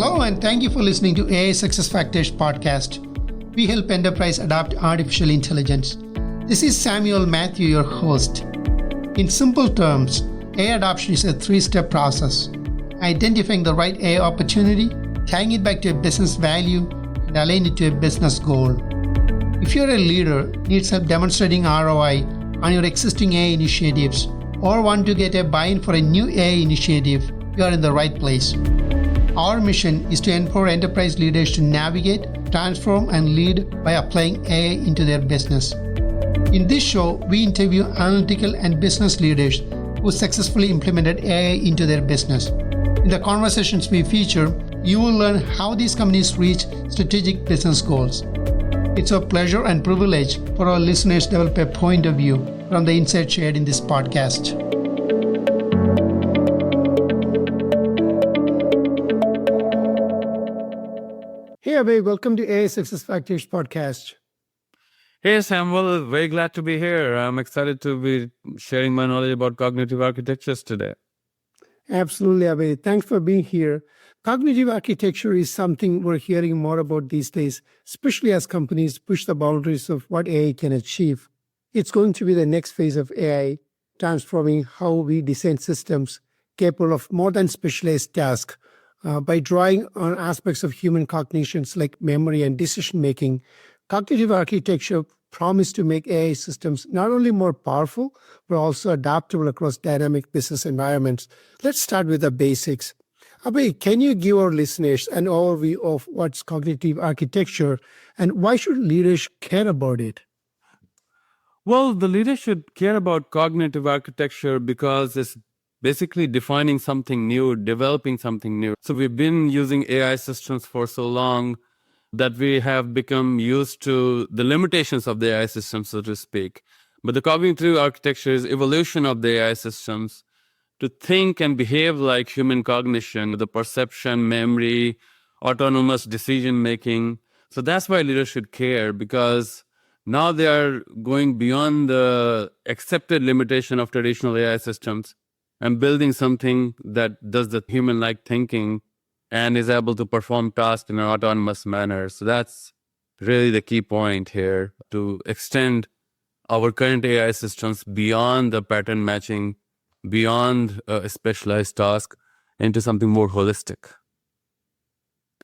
Hello, and thank you for listening to AI Success Factors podcast. We help enterprise adapt artificial intelligence. This is Samuel Matthew, your host. In simple terms, AI adoption is a three-step process: identifying the right AI opportunity, tying it back to a business value, and align it to a business goal. If you're a leader, needs help demonstrating ROI on your existing AI initiatives, or want to get a buy-in for a new AI initiative, you are in the right place. Our mission is to empower enterprise leaders to navigate, transform, and lead by applying AI into their business. In this show, we interview analytical and business leaders who successfully implemented AI into their business. In the conversations we feature, you will learn how these companies reach strategic business goals. It's a pleasure and privilege for our listeners to develop a point of view from the insights shared in this podcast. Hey, Abhay, welcome to AI Success Factors podcast. Hey, Samuel, very glad to be here. I'm excited to be sharing my knowledge about cognitive architectures today. Absolutely, Abhay. Thanks for being here. Cognitive architecture is something we're hearing more about these days, especially as companies push the boundaries of what AI can achieve. It's going to be the next phase of AI, transforming how we design systems capable of more than specialized tasks. By drawing on aspects of human cognitions like memory and decision-making, cognitive architecture promises to make AI systems not only more powerful, but also adaptable across dynamic business environments. Let's start with the basics. Abhay, can you give our listeners an overview of what's cognitive architecture and why should leaders care about it? Well, the leader should care about cognitive architecture because it's basically defining something new, developing something new. So we've been using AI systems for so long that we have become used to the limitations of the AI system, so to speak. But the cognitive architecture is evolution of the AI systems to think and behave like human cognition, the perception, memory, autonomous decision-making. So that's why leaders should care, because now they are going beyond the accepted limitation of traditional AI systems and building something that does the human-like thinking and is able to perform tasks in an autonomous manner. So that's really the key point here, to extend our current AI systems beyond the pattern matching, beyond a specialized task, into something more holistic.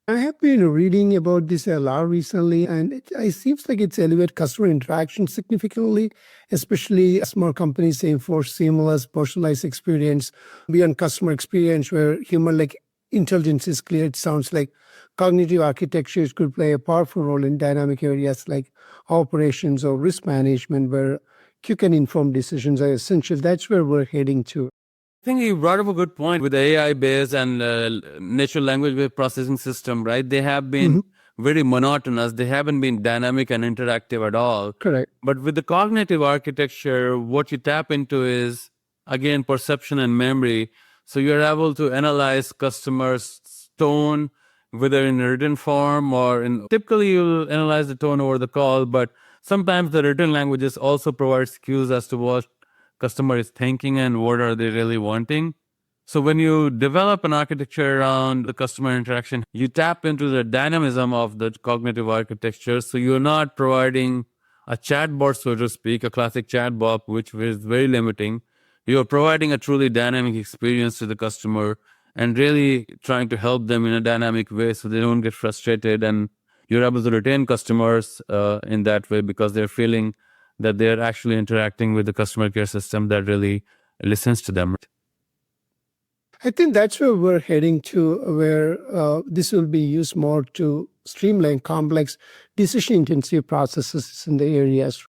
I have been reading about this a lot recently, and it seems like it's elevated customer interaction significantly, especially small companies aim for seamless, personalized experience beyond customer experience where human-like intelligence is clear. It sounds like cognitive architectures could play a powerful role in dynamic areas like operations or risk management, where quick and informed decisions are essential. That's where we're heading to. I think you brought up a good point with the AI-based and natural language-based processing system, right? They have been very monotonous. They haven't been dynamic and interactive at all. Correct. But with the cognitive architecture, what you tap into is, again, perception and memory. So you're able to analyze customers' tone, whether in a written form or in... Typically, you'll analyze the tone over the call, but sometimes the written languages also provide cues as to what customer is thinking and what are they really wanting. So when you develop an architecture around the customer interaction, you tap into the dynamism of the cognitive architecture. So you're not providing a chatbot, so to speak, a classic chatbot, which is very limiting. You're providing a truly dynamic experience to the customer and really trying to help them in a dynamic way so they don't get frustrated, and you're able to retain customers in that way because they're feeling that they're actually interacting with the customer care system that really listens to them. I think that's where we're heading to, where this will be used more to streamline complex decision-intensive processes in the areas.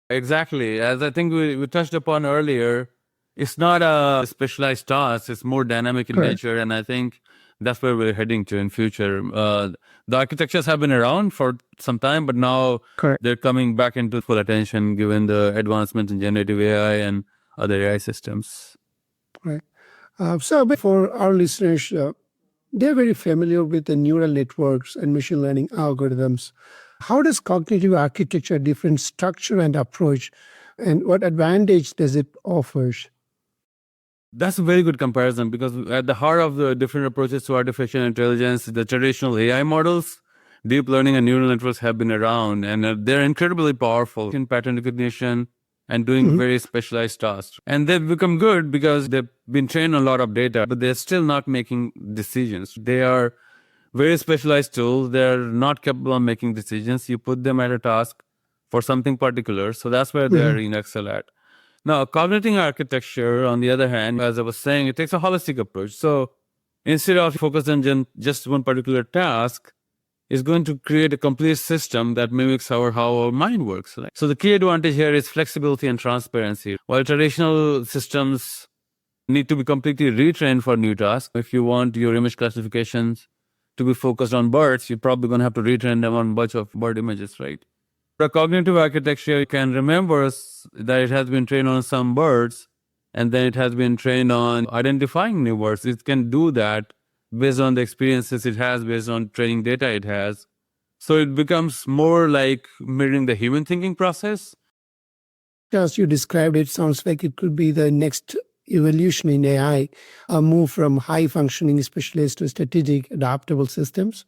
Exactly. As I think we touched upon earlier, it's not a specialized task. It's more dynamic in nature. And I think that's where we're heading to in future. The architectures have been around for some time, but now they're coming back into full attention given the advancements in generative AI and other AI systems. Right. So for our listeners, they're very familiar with the neural networks and machine learning algorithms. How does cognitive architecture different structure and approach, and what advantage does it offer? That's a very good comparison because at the heart of the different approaches to artificial intelligence, the traditional AI models, deep learning and neural networks have been around, and they're incredibly powerful in pattern recognition and doing very specialized tasks. And they've become good because they've been trained on a lot of data, but they're still not making decisions. They are very specialized tools. They're not capable of making decisions. You put them at a task for something particular. So that's where they're in excel at. Now, cognitive architecture, on the other hand, as I was saying, it takes a holistic approach. So instead of focusing on just one particular task, it's going to create a complete system that mimics how our mind works. Right? So the key advantage here is flexibility and transparency. While traditional systems need to be completely retrained for new tasks, if you want your image classifications to be focused on birds, you're probably going to have to retrain them on a bunch of bird images, right? A cognitive architecture can remember that it has been trained on some birds, and then it has been trained on identifying new birds. It can do that based on the experiences it has, based on training data it has. So it becomes more like mirroring the human thinking process. As you described, it sounds like it could be the next evolution in AI, a move from high-functioning specialized to strategic, adaptable systems.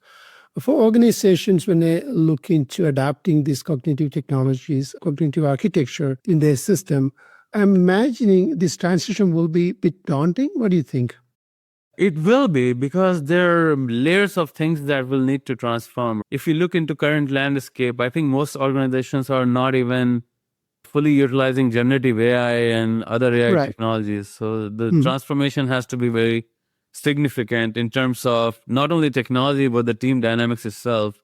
For organizations, when they look into adapting these cognitive technologies, cognitive architecture in their system, I'm imagining this transition will be a bit daunting. What do you think? It will be, because there are layers of things that will need to transform. If you look into current landscape, I think most organizations are not even fully utilizing generative AI and other AI technologies. So the transformation has to be very significant in terms of not only technology, but the team dynamics itself.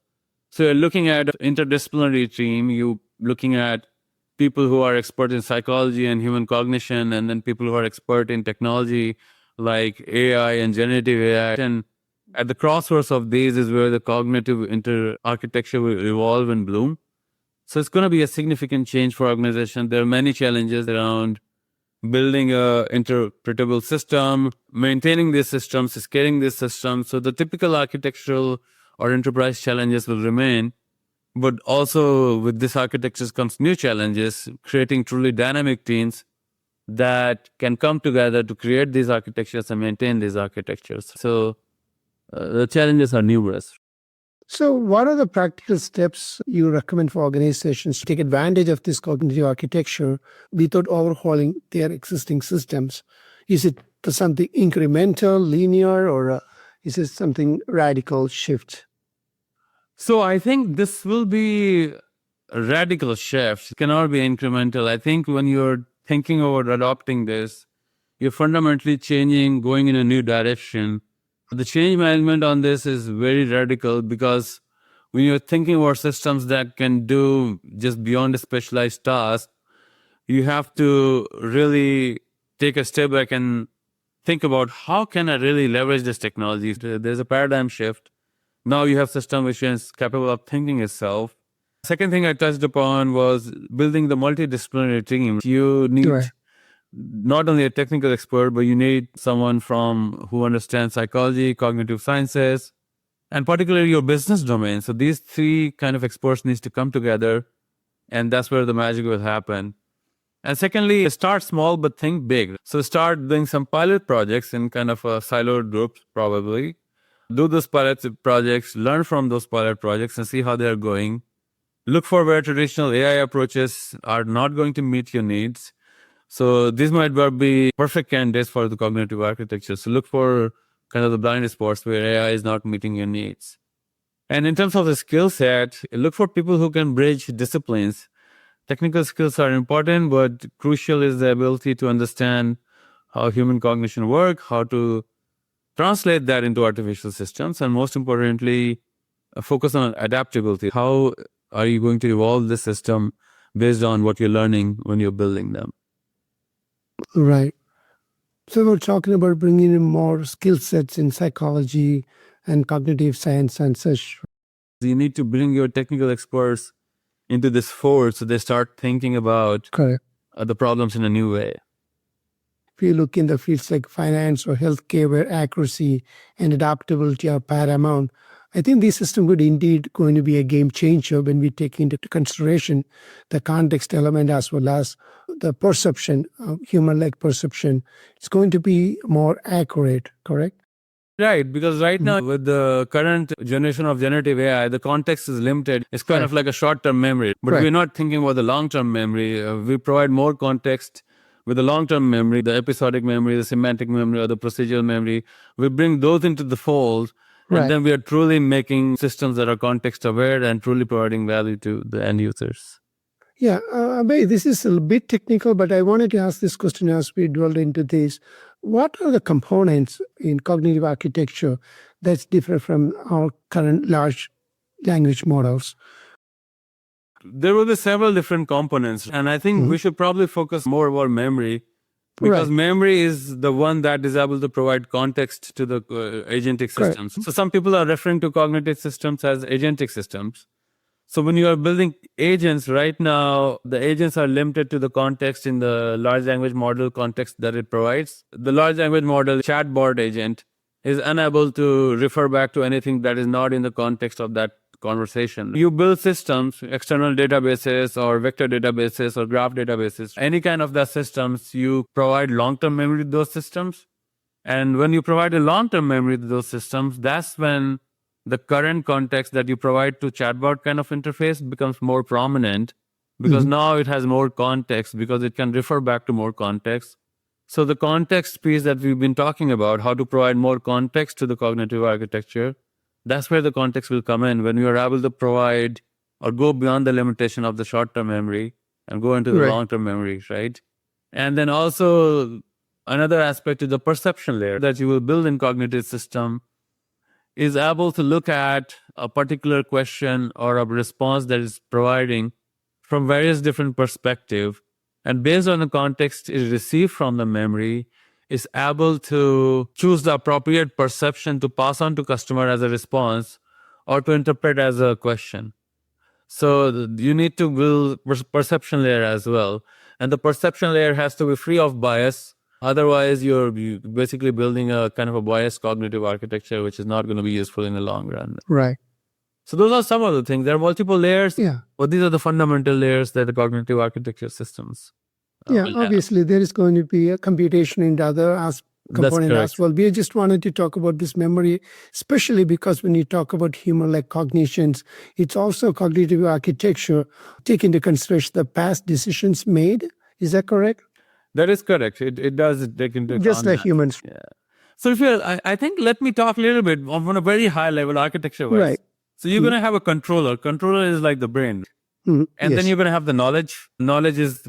So you're looking at interdisciplinary team, you looking at people who are expert in psychology and human cognition, and then people who are expert in technology like AI and generative AI. And at the crossroads of these is where the cognitive architecture will evolve and bloom. So it's going to be a significant change for organizations. There are many challenges around building a interpretable system, maintaining these systems, scaling these systems. So the typical architectural or enterprise challenges will remain. But also with this architecture comes new challenges, creating truly dynamic teams that can come together to create these architectures and maintain these architectures. So the challenges are numerous. So what are the practical steps you recommend for organizations to take advantage of this cognitive architecture without overhauling their existing systems? Is it something incremental, linear, or is it something radical shift? So I think this will be a radical shift. It cannot be incremental. I think when you're thinking about adopting this, you're fundamentally changing, going in a new direction. The change management on this is very radical, because when you're thinking about systems that can do just beyond a specialized task, you have to really take a step back and think about how can I really leverage this technology. There's a paradigm shift. Now you have system which is capable of thinking itself. Second thing I touched upon was building the multidisciplinary team. You need not only a technical expert, but you need someone who understands psychology, cognitive sciences, and particularly your business domain. So these three kind of experts needs to come together, and that's where the magic will happen. And secondly, start small but think big. So start doing some pilot projects in kind of a siloed groups, probably. Do those pilot projects, learn from those pilot projects and see how they're going. Look for where traditional AI approaches are not going to meet your needs. So these might be perfect candidates for the cognitive architecture. So look for kind of the blind spots where AI is not meeting your needs. And in terms of the skill set, look for people who can bridge disciplines. Technical skills are important, but crucial is the ability to understand how human cognition works, how to translate that into artificial systems, and most importantly, focus on adaptability. How are you going to evolve the system based on what you're learning when you're building them? Right. So we're talking about bringing in more skill sets in psychology and cognitive science and such. You need to bring your technical experts into this fold so they start thinking about the problems in a new way. If you look in the fields like finance or healthcare, where accuracy and adaptability are paramount, I think this system would indeed going to be a game changer when we take into consideration the context element as well as the perception, human-like perception. It's going to be more accurate, correct? Right, because right now with the current generation of generative AI, the context is limited. It's kind of like a short-term memory, but we're not thinking about the long-term memory. We provide more context with the long-term memory, the episodic memory, the semantic memory, or the procedural memory. We bring those into the fold, and then we are truly making systems that are context-aware and truly providing value to the end users. Yeah, Abhay, this is a bit technical, but I wanted to ask this question as we dwell into this. What are the components in cognitive architecture that's different from our current large language models? There will be several different components, and I think we should probably focus more about memory, because memory is the one that is able to provide context to the agentic systems. So some people are referring to cognitive systems as agentic systems. So when you are building agents right now, the agents are limited to the context in the large language model context that it provides. The large language model chatbot agent is unable to refer back to anything that is not in the context of that conversation. You build systems, external databases or vector databases or graph databases, any kind of that systems, you provide long-term memory to those systems. And when you provide a long-term memory to those systems, that's when the current context that you provide to chatbot kind of interface becomes more prominent, because now it has more context, because it can refer back to more context. So the context piece that we've been talking about, how to provide more context to the cognitive architecture, that's where the context will come in, when you are able to provide or go beyond the limitation of the short-term memory and go into the long-term memory, right? And then also another aspect is the perception layer that you will build in cognitive system is able to look at a particular question or a response that is providing from various different perspectives, and based on the context is received from the memory, is able to choose the appropriate perception to pass on to customer as a response or to interpret as a question. So you need to build perception layer as well. And the perception layer has to be free of bias. Otherwise, you're basically building a kind of a biased cognitive architecture, which is not going to be useful in the long run. Right. So those are some of the things. There are multiple layers. Yeah. But these are the fundamental layers that the cognitive architecture systems obviously there is going to be a computation in the other component as well. We just wanted to talk about this memory, especially because when you talk about human-like cognitions, it's also cognitive architecture. Take into consideration the past decisions made. Is that correct? That is correct. It does take into account just like humans. Yeah. So if you, I think, let me talk a little bit on a very high level architecture wise. Right. So you're going to have a controller. Controller is like the brain. And then you're going to have the knowledge. Knowledge is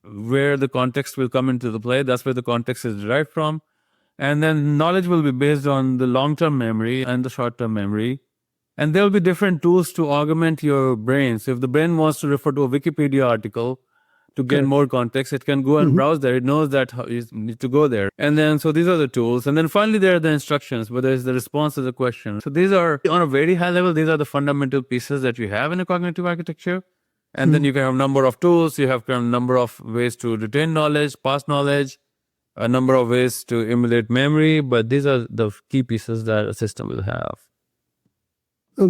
where the context will come into the play. That's where the context is derived from. And then knowledge will be based on the long-term memory and the short-term memory. And there will be different tools to augment your brain. So if the brain wants to refer to a Wikipedia article to gain more context, it can go and browse there. It knows that you need to go there. And then, so these are the tools. And then finally, there are the instructions, whether it's the response to the question. So these are, on a very high level, these are the fundamental pieces that you have in a cognitive architecture. And then you can have a number of tools. You have a number of ways to retain knowledge, pass knowledge, a number of ways to emulate memory. But these are the key pieces that a system will have.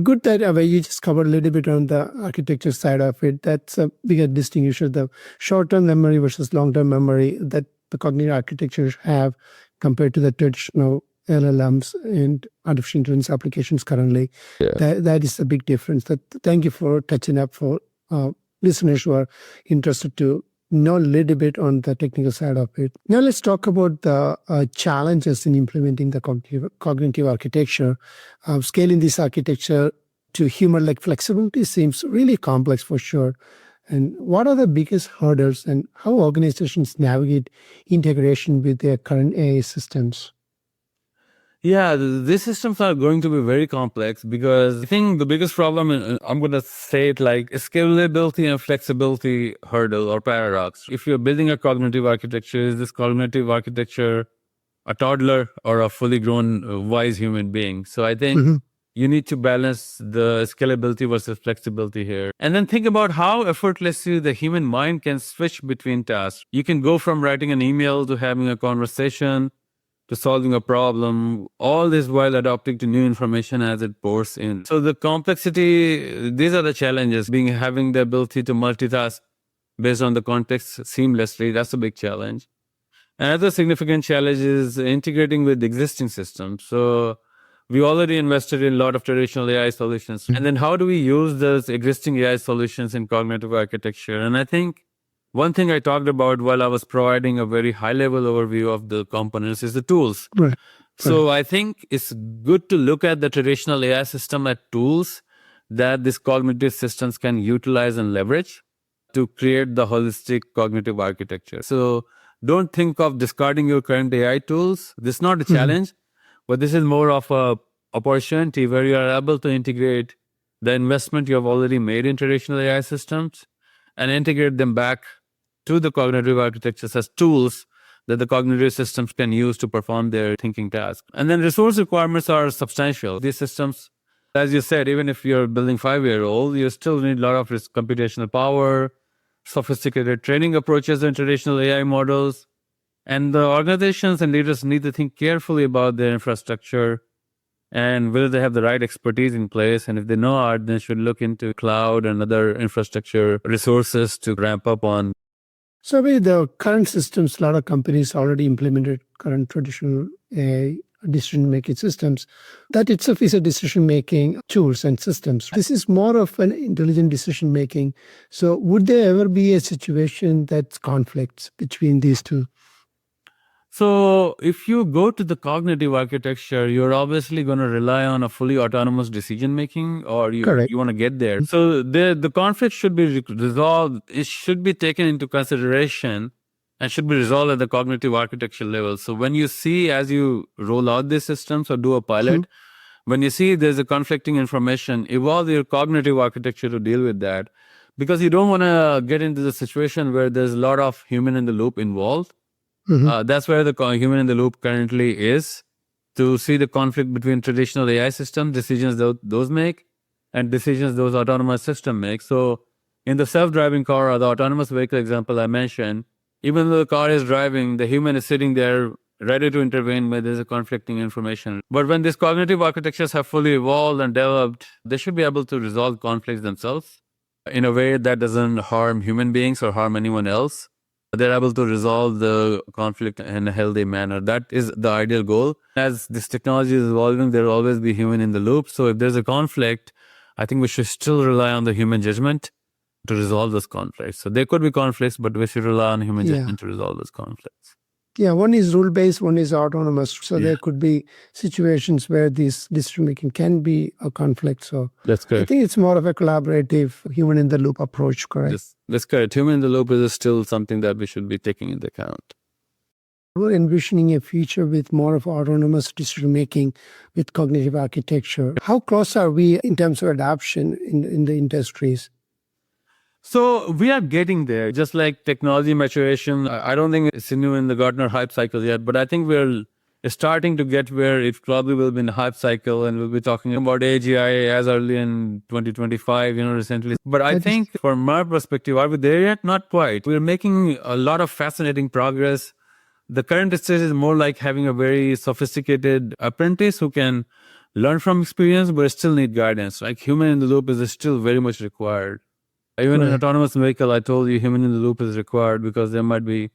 Good that Abhay, you just covered a little bit on the architecture side of it. That's a bigger distinction, the short-term memory versus long-term memory that the cognitive architectures have compared to the traditional LLMs and artificial intelligence applications currently. That is a big difference. Thank you for touching up for listeners who are interested to know a little bit on the technical side of it. Now let's talk about the challenges in implementing the cognitive architecture. Scaling this architecture to human-like flexibility seems really complex for sure. And what are the biggest hurdles and how organizations navigate integration with their current AI systems? Yeah, these systems are going to be very complex because I think the biggest problem, I'm going to say it like scalability and flexibility hurdle or paradox. If you're building a cognitive architecture, is this cognitive architecture a toddler or a fully grown, wise human being? So I think you need to balance the scalability versus flexibility here. And then think about how effortlessly the human mind can switch between tasks. You can go from writing an email to having a conversation, to solving a problem, all this while adapting to new information as it pours in. So the complexity, these are the challenges. Having the ability to multitask based on the context seamlessly, that's a big challenge. Another significant challenge is integrating with existing systems. So we already invested in a lot of traditional AI solutions. And then how do we use those existing AI solutions in cognitive architecture? And I think one thing I talked about while I was providing a very high level overview of the components is the tools. Right. So I think it's good to look at the traditional AI system as tools that these cognitive systems can utilize and leverage to create the holistic cognitive architecture. So don't think of discarding your current AI tools. This is not a challenge, but this is more of a opportunity where you are able to integrate the investment you have already made in traditional AI systems and integrate them back to the cognitive architectures as tools that the cognitive systems can use to perform their thinking tasks. And then resource requirements are substantial. These systems, as you said, even if you're building 5-year-old, you still need a lot of computational power, sophisticated training approaches in traditional AI models. And the organizations and leaders need to think carefully about their infrastructure and whether they have the right expertise in place. And if they not, they should look into cloud and other infrastructure resources to ramp up on. So with the current systems, a lot of companies already implemented current traditional AI decision-making systems. That itself is a decision-making tools and systems. This is more of an intelligent decision-making. So would there ever be a situation that conflicts between these two? So if you go to the cognitive architecture, you're obviously going to rely on a fully autonomous decision-making, or you want to get there. So the conflict should be resolved. It should be taken into consideration and should be resolved at the cognitive architecture level. So when you see, as you roll out these systems or do a pilot, when you see there's a conflicting information, evolve your cognitive architecture to deal with that. Because you don't want to get into the situation where there's a lot of human in the loop involved. That's where the human in the loop currently is, to see the conflict between traditional AI systems, decisions those make, and decisions those autonomous systems make. So in the self-driving car or the autonomous vehicle example I mentioned, even though the car is driving, the human is sitting there ready to intervene when there's a conflicting information. But when these cognitive architectures have fully evolved and developed, they should be able to resolve conflicts themselves in a way that doesn't harm human beings or harm anyone else. They're able to resolve the conflict in a healthy manner. That is the ideal goal. As this technology is evolving, there will always be human in the loop. So if there's a conflict, I think we should still rely on the human judgment to resolve those conflicts. So there could be conflicts, but we should rely on human judgment to resolve those conflicts. Yeah, one is rule-based, one is autonomous. So there could be situations where this decision-making can be a conflict. So that's correct. I think it's more of a collaborative, human-in-the-loop approach, correct? That's correct. Human-in-the-loop is still something that we should be taking into account. We're envisioning a future with more of autonomous decision-making with cognitive architecture. How close are we in terms of adoption in the industries? So we are getting there. Just like technology maturation, I don't think it's in the Gartner hype cycle yet, but I think we're starting to get where it probably will be in the hype cycle, and we'll be talking about AGI as early in 2025, recently. But I think from our perspective, are we there yet? Not quite. We're making a lot of fascinating progress. The current stage is more like having a very sophisticated apprentice who can learn from experience, but still need guidance. Like human in the loop is still very much required. Even in autonomous vehicle, I told you human in the loop is required because there might be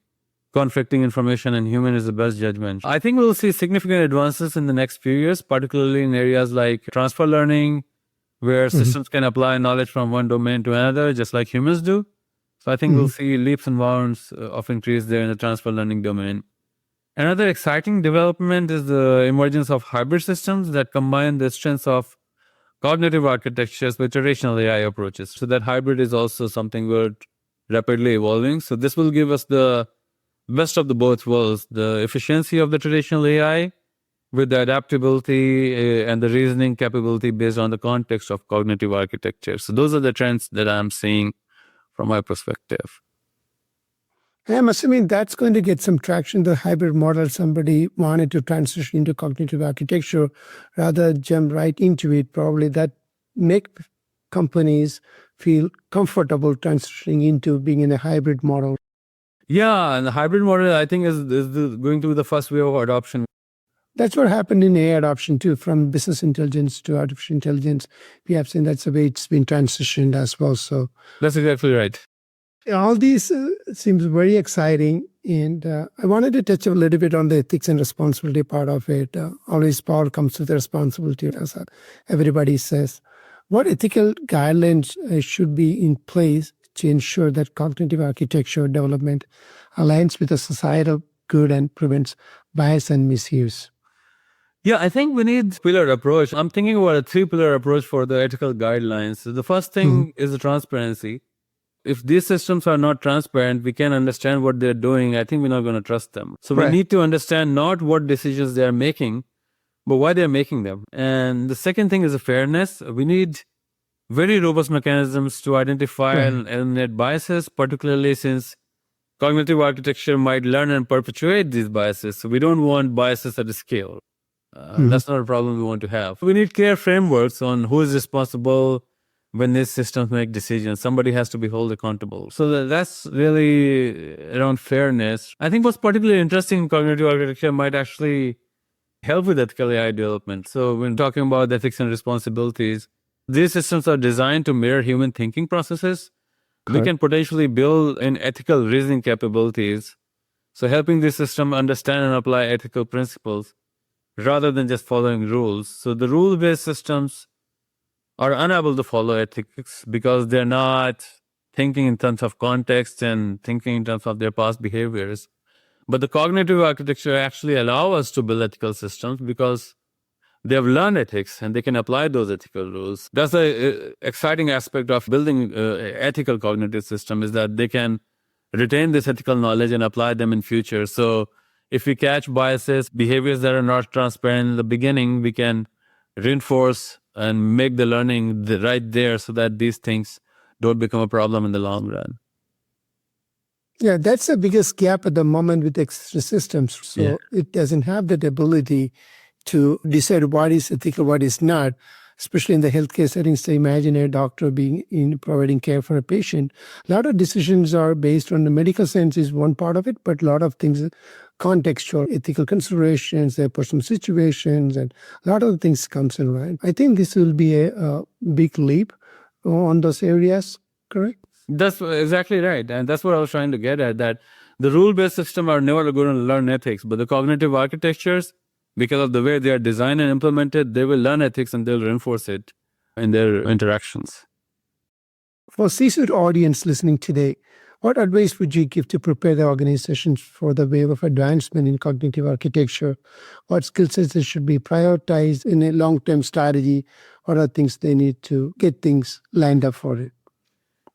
conflicting information and human is the best judgment. I think we'll see significant advances in the next few years, particularly in areas like transfer learning, where systems can apply knowledge from one domain to another, just like humans do. So I think we'll see leaps and bounds of increase there in the transfer learning domain. Another exciting development is the emergence of hybrid systems that combine the strengths of cognitive architectures with traditional AI approaches. So that hybrid is also something we're rapidly evolving. So this will give us the best of the both worlds, the efficiency of the traditional AI with the adaptability and the reasoning capability based on the context of cognitive architecture. So those are the trends that I'm seeing from my perspective. I'm assuming that's going to get some traction, the hybrid model. Somebody wanted to transition into cognitive architecture rather jump right into it. Probably that make companies feel comfortable transitioning into being in a hybrid model. Yeah, and the hybrid model, I think, is going to be the first wave of adoption. That's what happened in AI adoption too, from business intelligence to artificial intelligence. We have seen that's the way it's been transitioned as well. So That's exactly right. all these seems very exciting. And I wanted to touch a little bit on the ethics and responsibility part of it. Always power comes with the responsibility, as everybody says. What ethical guidelines should be in place to ensure that cognitive architecture development aligns with the societal good and prevents bias and misuse? Yeah, I think we need pillar approach. I'm thinking about a 3-pillar approach for the ethical guidelines. So the first thing is the transparency. If these systems are not transparent, we can't understand what they're doing. I think we're not going to trust them. So we need to understand not what decisions they're making, but why they're making them. And the second thing is the fairness. We need very robust mechanisms to identify and eliminate biases, particularly since cognitive architecture might learn and perpetuate these biases. So we don't want biases at a scale. That's not a problem we want to have. We need clear frameworks on who is responsible when these systems make decisions. Somebody has to be held accountable. So that's really around fairness. I think what's particularly interesting in cognitive architecture might actually help with ethical AI development. So when talking about ethics and responsibilities, these systems are designed to mirror human thinking processes. We can potentially build in ethical reasoning capabilities. So helping this system understand and apply ethical principles rather than just following rules. So the rule-based systems are unable to follow ethics because they're not thinking in terms of context and thinking in terms of their past behaviors. But the cognitive architecture actually allows us to build ethical systems because they have learned ethics and they can apply those ethical rules. That's the exciting aspect of building ethical cognitive system, is that they can retain this ethical knowledge and apply them in future. So if we catch biases, behaviors that are not transparent in the beginning, we can reinforce and make the learning right there so that these things don't become a problem in the long run. Yeah, that's the biggest gap at the moment with extra systems. So it doesn't have that ability to decide what is ethical, what is not, especially in the healthcare settings. So imagine a doctor being in providing care for a patient. A lot of decisions are based on the medical science is one part of it, but a lot of things, contextual, ethical considerations, their personal situations, and a lot of things comes in, right? I think this will be a big leap on those areas, correct? That's exactly right. And that's what I was trying to get at, that the rule-based system are never going to learn ethics, but the cognitive architectures, because of the way they are designed and implemented, they will learn ethics and they'll reinforce it in their interactions. For C-suite audience listening today, what advice would you give to prepare the organizations for the wave of advancement in cognitive architecture? What skill sets should be prioritized in a long-term strategy? What are things they need to get things lined up for it?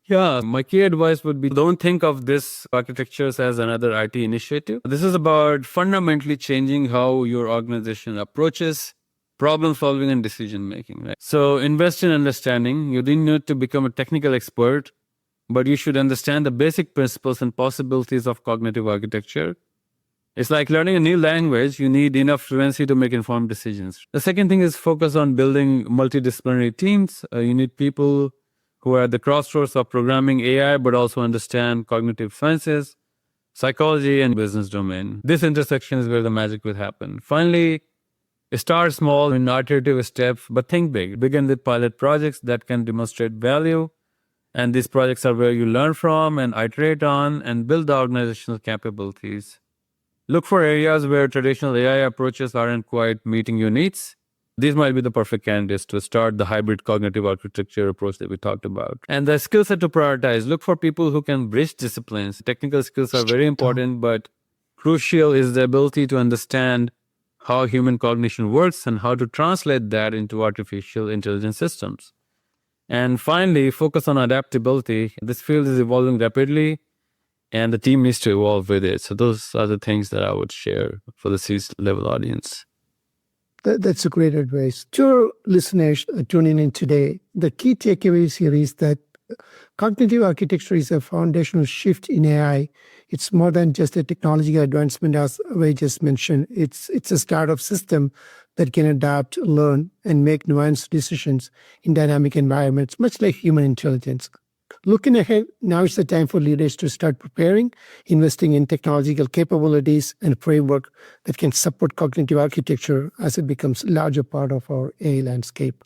Yeah, my key advice would be, don't think of this architectures as another IT initiative. This is about fundamentally changing how your organization approaches problem solving and decision making. Right? So invest in understanding. You didn't need to become a technical expert, but you should understand the basic principles and possibilities of cognitive architecture. It's like learning a new language. You need enough fluency to make informed decisions. The second thing is focus on building multidisciplinary teams. You need people who are at the crossroads of programming AI, but also understand cognitive sciences, psychology, and business domain. This intersection is where the magic will happen. Finally, start small in iterative steps, but think big. Begin with pilot projects that can demonstrate value. And these projects are where you learn from and iterate on and build the organizational capabilities. Look for areas where traditional AI approaches aren't quite meeting your needs. These might be the perfect candidates to start the hybrid cognitive architecture approach that we talked about. And the skill set to prioritize, look for people who can bridge disciplines. Technical skills are very important, but crucial is the ability to understand how human cognition works and how to translate that into artificial intelligence systems. And finally, focus on adaptability. This field is evolving rapidly, and the team needs to evolve with it. So those are the things that I would share for the C-level audience. That's a great advice. To our listeners tuning in today, the key takeaways here is that cognitive architecture is a foundational shift in AI. It's more than just a technological advancement, as Abhay just mentioned. It's a startup system that can adapt, learn, and make nuanced decisions in dynamic environments, much like human intelligence. Looking ahead, now is the time for leaders to start preparing, investing in technological capabilities and framework that can support cognitive architecture as it becomes a larger part of our AI landscape.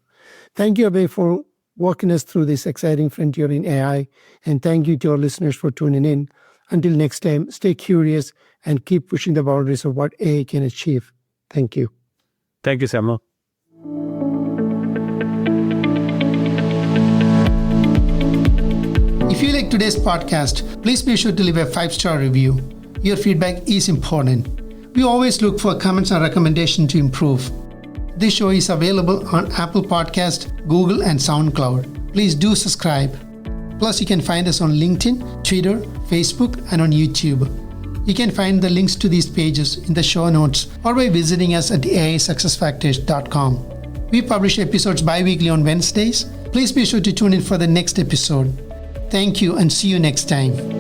Thank you, Abhay, for walking us through this exciting frontier in AI, and thank you to our listeners for tuning in. Until next time, stay curious and keep pushing the boundaries of what AI can achieve. Thank you. Thank you, Samuel. If you like today's podcast, please be sure to leave a 5-star review. Your feedback is important. We always look for comments and recommendations to improve. This show is available on Apple Podcast, Google, and SoundCloud. Please do subscribe. Plus, you can find us on LinkedIn, Twitter, Facebook, and on YouTube. You can find the links to these pages in the show notes or by visiting us at aisuccessfactors.com. We publish episodes bi-weekly on Wednesdays. Please be sure to tune in for the next episode. Thank you and see you next time.